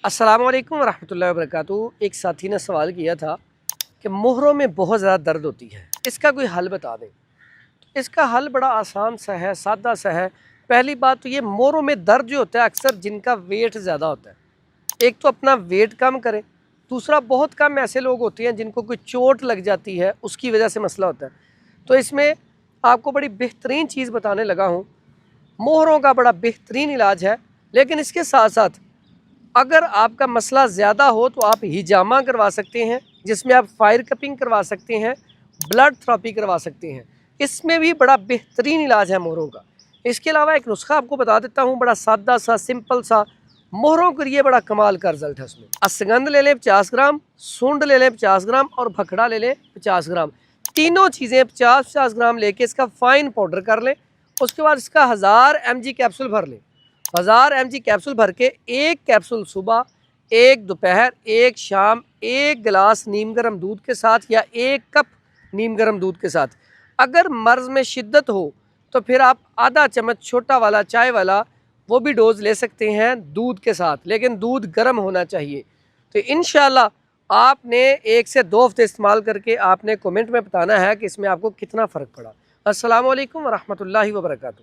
अस्सलाम वालेकुम रहमतुल्लाहि व बरकातुहू। एक साथी ने सवाल किया था कि मोहरों में बहुत ज़्यादा दर्द होती है, इसका कोई हल बता दें। इसका हल बड़ा आसान सा है, सादा सा है। पहली बात तो ये, मोहरों में दर्द जो होता है अक्सर जिनका वेट ज़्यादा होता है, एक तो अपना वेट कम करें। दूसरा, बहुत कम ऐसे लोग होते हैं जिनको कोई चोट लग जाती है, उसकी वजह से मसला होता है। तो इसमें आपको बड़ी बेहतरीन चीज़ बताने लगा हूँ। मोहरों का बड़ा बेहतरीन इलाज है। लेकिन इसके साथ साथ अगर आपका मसला ज़्यादा हो तो आप हिजामा करवा सकते हैं, जिसमें आप फायर कपिंग करवा सकते हैं, ब्लड थेरेपी करवा सकते हैं। इसमें भी बड़ा बेहतरीन इलाज है मोहरों का। इसके अलावा एक नुस्खा आपको बता देता हूँ, बड़ा सादा सा, सिंपल सा, मोहरों के लिए बड़ा कमाल का रिजल्ट है उसमें। अश्वगंध ले लें 50 ग्राम, सूंड ले लें 50 ग्राम और भखड़ा ले लें 50 ग्राम। तीनों चीज़ें 50-50 ग्राम लेके इसका फ़ाइन पाउडर कर लें। उसके बाद इसका 1000 mg कैप्सूल भर लें। 1000 mg कैप्सूल भर के एक कैप्सूल सुबह, एक दोपहर, एक शाम, एक गिलास नीम गर्म दूध के साथ या एक कप नीम गर्म दूध के साथ। अगर मर्ज़ में शिद्दत हो तो फिर आप आधा चम्मच छोटा वाला चाय वाला वो भी डोज़ ले सकते हैं दूध के साथ, लेकिन दूध गर्म होना चाहिए। तो इंशाल्लाह आपने 1 से 2 हफ्ते इस्तेमाल करके आपने कमेंट में बताना है कि इसमें आपको कितना फ़र्क पड़ा। अस्सलाम वालेकुम व रहमतुल्लाहि व बरकातुहू।